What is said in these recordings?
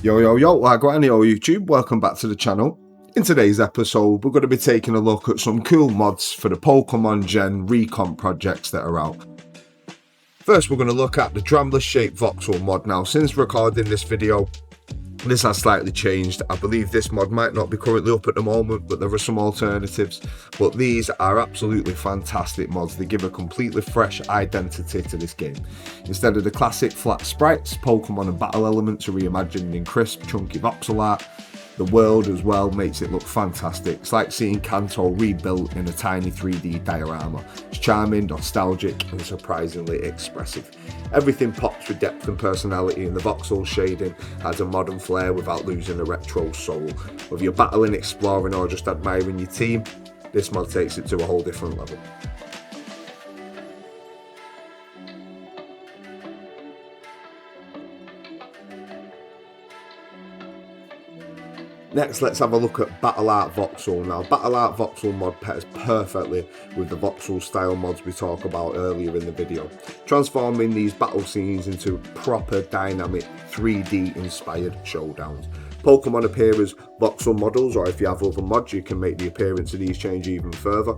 Yo, Wagwan, yo YouTube, welcome back to the channel. In today's episode, we're going to be taking a look at some cool mods for the Pokémon Gen recomp projects that are out. First, we're going to look at the Drambless shaped Voxel mod. Now, since recording this video, this has slightly changed. I believe this mod might not be currently up at the moment, but there are some alternatives. But these are absolutely fantastic mods. They give a completely fresh identity to this game. Instead of the classic flat sprites, Pokemon and battle elements are reimagined in crisp, chunky voxel art. The world as well makes it look fantastic. It's like seeing Kanto rebuilt in a tiny 3D diorama. It's charming, nostalgic, and surprisingly expressive. Everything pops with depth and personality, and the voxel shading adds a modern flair without losing the retro soul. Whether you're battling, exploring, or just admiring your team, this mod takes it to a whole different level. Next, let's have a look at Art Voxel. Now, Art Voxel mod pairs perfectly with the Voxel style mods we talked about earlier in the video, transforming these battle scenes into proper dynamic 3D inspired showdowns. Pokemon appear as Voxel models, or if you have other mods, you can make the appearance of these change even further,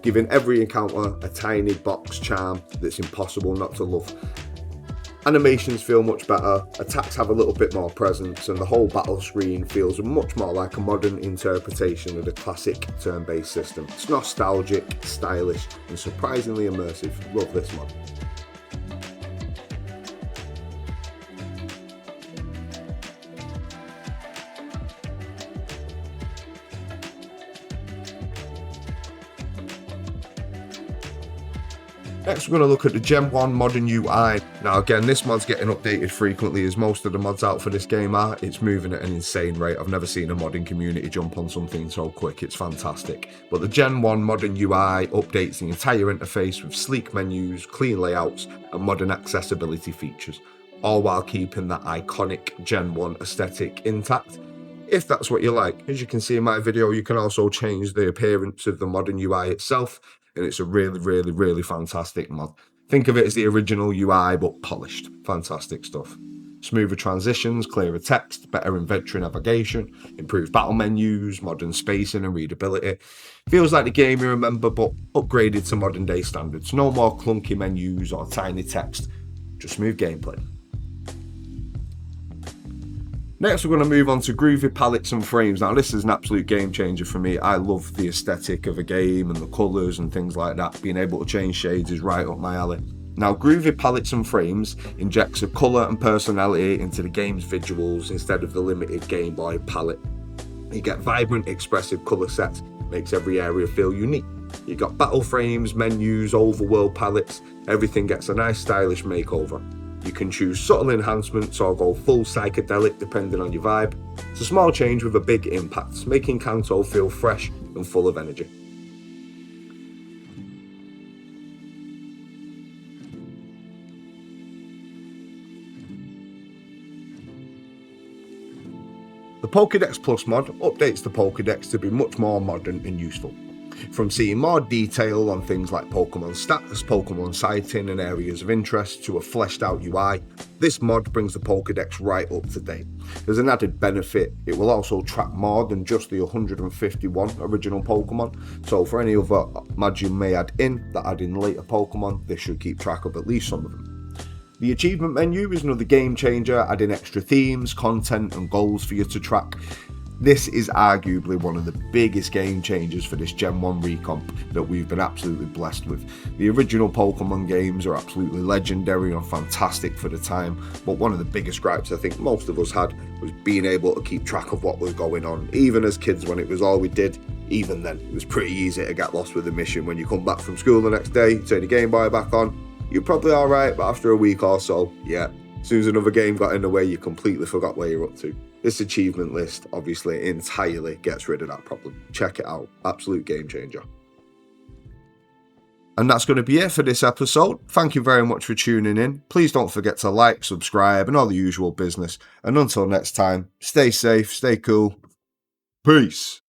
giving every encounter a tiny box charm that's impossible not to love. Animations feel much better, attacks have a little bit more presence, and the whole battle screen feels much more like a modern interpretation of the classic turn-based system. It's nostalgic, stylish, and surprisingly immersive. Love this mod. Next, we're going to look at the Gen 1 modern UI. Now again, this mod's getting updated frequently, as most of the mods out for this game are. It's moving at an insane rate. I've never seen a modding community jump on something so quick. It's fantastic. But the Gen 1 modern UI updates the entire interface with sleek menus, clean layouts, and modern accessibility features, all while keeping that iconic Gen 1 aesthetic intact, if that's what you like. As you can see in my video, you can also change the appearance of the modern UI itself, and it's a really fantastic mod. Think of it as the original UI but polished. Fantastic stuff. Smoother transitions, clearer text, better inventory navigation, improved battle menus, modern spacing and readability. Feels like the game you remember, but upgraded to modern day standards. No more clunky menus or tiny text, just smooth gameplay. Next, we're going to move on to groovy palettes and frames. Now, this is an absolute game changer for me. I love the aesthetic of a game and the colours and things like that. Being able to change shades is right up my alley. Now, groovy palettes and frames injects a colour and personality into the game's visuals instead of the limited Game Boy palette. You get vibrant, expressive colour sets, makes every area feel unique. You got battle frames, menus, overworld palettes. Everything gets a nice stylish makeover. You can choose subtle enhancements or go full psychedelic depending on your vibe. It's a small change with a big impact, making Kanto feel fresh and full of energy. The Pokedex Plus mod updates the Pokedex to be much more modern and useful. From seeing more detail on things like Pokemon stats, Pokemon sighting and areas of interest to a fleshed out UI, this mod brings the Pokedex right up to date. As an added benefit, it will also track more than just the 151 original Pokemon, so for any other mods you may add in that add in later Pokemon, this should keep track of at least some of them. The achievement menu is another game changer, adding extra themes, content and goals for you to track. This is arguably one of the biggest game changers for this Gen 1 recomp that we've been absolutely blessed with. The original Pokemon games are absolutely legendary and fantastic for the time, but one of the biggest gripes I think most of us had was being able to keep track of what was going on. Even as kids, when it was all we did, even then, it was pretty easy to get lost with the mission. When you come back from school the next day, turn your Game Boy back on, you're probably alright, but after a week or so, yeah, as soon as another game got in the way, you completely forgot where you're up to. This achievement list obviously entirely gets rid of that problem. Check it out. Absolute game changer. And that's going to be it for this episode. Thank you very much for tuning in. Please don't forget to like, subscribe, and all the usual business. And until next time, stay safe, stay cool. Peace.